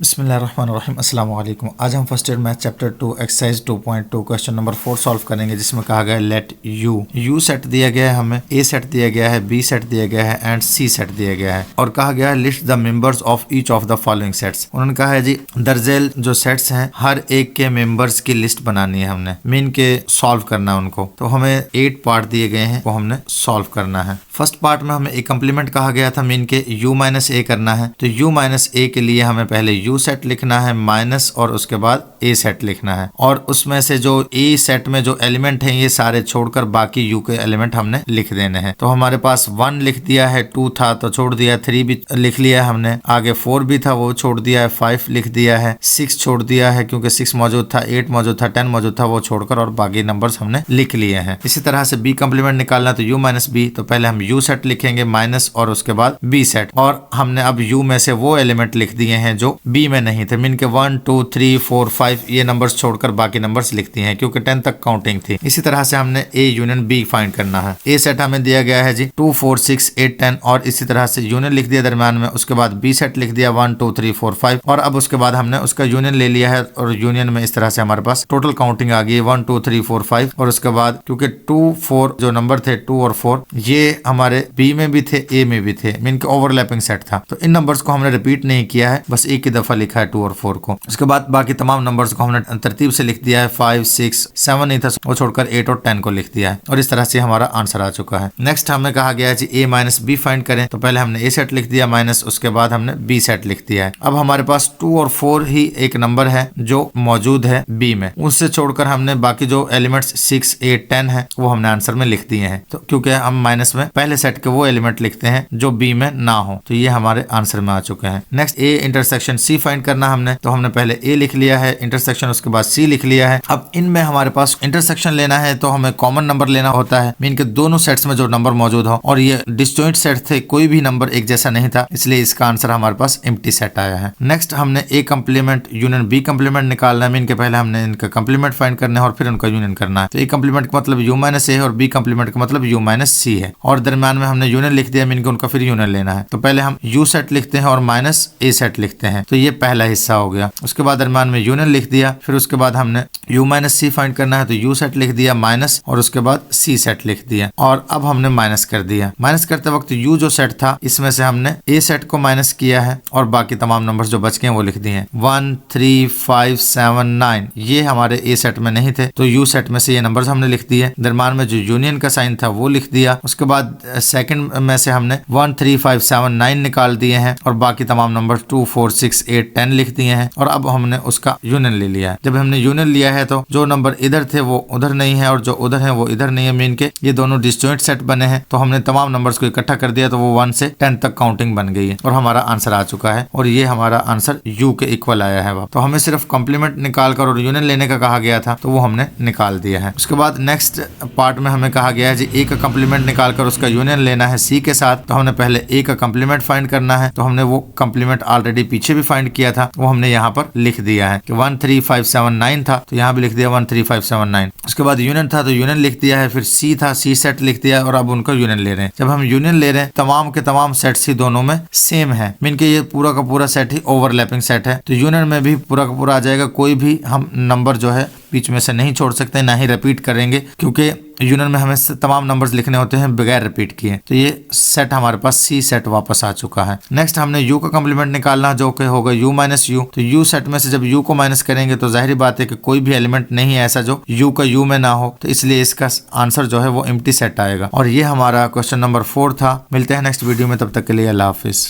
बिस्मिल्लाहिर्रहमानिर्रहीम अस्सलाम वालेकुम। आज हम first year math chapter 2 exercise 2.2 question number 4 solve करेंगे, जिसमें कहा गया है लेट यू सेट दिया गया है, हमें ए सेट दिया गया है, बी सेट दिया गया है एंड सी सेट दिया गया है और कहा गया है list the members of each of the following sets. उन्होंने कहा है जी दर्जेल जो सेट्स हैं हर एक के मेंबर्स की लिस्ट बनानी है, हमने मीन के सॉल्व करना है उनको। तो हमें 8 पार्ट दिए गए हैं, वो हमने सॉल्व करना है। फर्स्ट पार्ट में हमें ए कम्प्लीमेंट कहा गया था, मीन के u माइनस ए करना है। तो u माइनस ए के लिए हमें पहले u सेट लिखना है माइनस और उसके बाद a सेट लिखना है, और उसमें से जो a सेट में जो एलिमेंट हैं ये सारे छोड़कर बाकी u के एलिमेंट हमने लिख देने हैं। तो हमारे पास 1 लिख दिया है, 2 था तो छोड़ दिया, 3 भी लिख लिया हमने, आगे 4 भी था वो छोड़ दिया है, 5 लिख दिया है, 6 छोड़ दिया है क्योंकि 6 मौजूद था, 8 मौजूद था, 10 मौजूद था, वो छोड़कर और बाकी नंबर्स हमने लिख लिए हैं। इसी तरह से b कम्प्लीमेंट निकालना, तो u माइनस बी, तो पहले हम u सेट लिखेंगे माइनस और उसके बाद b सेट, और हमने अब u में से वो एलिमेंट लिख दिए हैं जो b में नहीं थे, मीन के 1 2 3 4 5 ये नंबर्स छोड़कर बाकी नंबर्स लिख दिए हैं क्योंकि 10 तक काउंटिंग थी। इसी तरह से हमने a यूनियन b फाइंड करना है। a सेट हमें दिया गया है जी 2 4 6 8 10, और इसी तरह से यूनियन लिख दिया दरम्यान में, उसके बाद b सेट लिख दिया 1 2 3 4 5, और अब उसके बाद हमने उसका यूनियन ले लिया है और यूनियन में इस तरह से हमारे पास टोटल काउंटिंग आ गई है 1 2 3 4 5, और उसके बाद क्योंकि 2 4 जो नंबर थे 2 और 4 ये हमारे b में भी थे a में भी थे, मीन के ओवरलैपिंग सेट था। तो इन नंबर्स को हमने रिपीट नहीं किया है, बस एक ही दफा लिखा है 2 और 4 को। उसके बाद बाकी तमाम नंबर्स को हमने तरतीब से लिख दिया है, 5 6 7 नहीं था वो छोड़कर 8 और 10 को लिख दिया है, और इस तरह से हमारा आंसर आ चुका है। नेक्स्ट हमें कहा गया है जी a माइनस बी फाइंड करें, तो पहले हमने a सेट लिख दिया माइनस, उसके बाद हमने b सेट लिख दिया है। अब हमारे पास 2 और 4 ही एक नंबर है जो मौजूद है b में, उससे छोड़कर हमने बाकी जो एलिमेंट्स 6 8 10 है वो हमने आंसर में लिख दिए हैं। तो क्योंकि हम माइनस में पहले सेट के वो एलिमेंट लिखते हैं जो b में ना हो, तो ये हमारे आंसर में आ चुके हैं। Next a intersection c find करना हमने, तो हमने पहले a लिख लिया है, इंटरसेक्शन उसके बाद c लिख लिया है। अब इनमें हमारे पास इंटरसेक्शन लेना है तो हमें कॉमन नंबर लेना होता है, मीन के दोनों सेट्स में जो नंबर मौजूद हो, और ये डिसजॉइंट सेट थे, कोई भी नंबर एक जैसा नहीं था, इसलिए इसका आंसर हमारे पास एम्प्टी सेट आया है। नेक्स्ट हमने a complement union b complement निकालना है, मीन के पहले हमने इनका कम्प्लीमेंट फाइंड करना है और फिर उनका यूनियन करना है। तो a कम्प्लीमेंट का मतलब u माइनस ए है और b कम्प्लीमेंट का मतलब u माइनस सी है, और दरम्यान में हमने यूनियन लिख दिया, मीन के उनका फिर यूनियन लेना है। तो पहले हम u सेट लिखते हैं और माइनस a सेट लिखते हैं, तो ये पहला हिस्सा हो गया। उसके बाद दरम्यान में यूनियन लिख दिया, फिर उसके बाद हमने u माइनस सी फाइंड करना है, तो u सेट लिख दिया माइनस और उसके बाद c सेट लिख दिया, और अब हमने माइनस कर दिया। माइनस करते वक्त u जो सेट था इसमें से हमने a सेट को माइनस किया है और बाकी तमाम नंबर्स जो बच गए हैं वो लिख दिए हैं। 1 3 5 7 9 ये हमारे a सेट में नहीं थे, तो u सेट में से ये नंबर्स हमने लिख दिए। दरम्यान में जो यूनियन का साइन था वो लिख दिया। उसके बाद सेकंड में से हमने 1 3 5 7 9 निकाल दिए हैं और बाकी तमाम नंबर 2 4 6 8 10 लिख दिए हैं, और अब हमने उसका यूनियन ले लिया है। जब हमने यूनियन लिया है तो जो नंबर इधर थे वो उधर नहीं है और जो उधर है वो इधर नहीं है, मीन के ये दोनों डिसजॉइंट सेट बने हैं। तो हमने तमाम नंबर्स को इकट्ठा कर दिया तो वो 1 से 10 तक काउंटिंग बन गई है और हमारा आंसर आ चुका है, और ये हमारा आंसर u के इक्वल आया है। तो हमें सिर्फ कम्प्लीमेंट निकाल कर और यूनियन लेने का कहा गया था, तो वो हमने निकाल दिया है। उसके बाद नेक्स्ट पार्ट में हमें कहा गया है जी a का कम्प्लीमेंट निकाल कर उसका यूनियन लेना है c के साथ। तो हमने पहले a का कम्प्लीमेंट फाइंड करना है, तो हमने वो कम्प्लीमेंट ऑलरेडी पीछे भी फाइंड किया था, वो हमने यहाँ पर लिख दिया है कि 1 3 5 7 9 था, तो यहाँ भी लिख दिया 1 3 5 7 9। उसके बाद यूनियन था तो यूनियन लिख दिया है, फिर c था c सेट लिख दिया, और अब उनका यूनियन ले रहे हैं। जब हम यूनियन ले रहे हैं तमाम के तमाम सेट्स ही दोनों में सेम है, मीन के ये पूरा का पूरा सेट ही ओवरलैपिंग सेट है, तो यूनियन में भी पूरा का पूरा आ जाएगा। कोई भी हम नंबर जो है बीच में से नहीं छोड़ सकते, ना ही रिपीट करेंगे, क्योंकि यूनियन में हमें तमाम नंबर्स लिखने होते हैं बगैर रिपीट किए। तो ये सेट हमारे पास सी सेट वापस आ चुका है। नेक्स्ट हमने यू का कम्प्लीमेंट निकालना, जो कि होगा यू माइनस यू। तो यू सेट में से जब यू को माइनस करेंगे तो जाहिर बात है कि कोई भी एलिमेंट नहीं है ऐसा जो यू का यू में ना हो, तो इसलिए इसका आंसर जो है वो एम्प्टी सेट आएगा। और ये हमारा क्वेश्चन नंबर 4 था। मिलते हैं नेक्स्ट वीडियो में, तब तक के लिए अल्लाह हाफिज।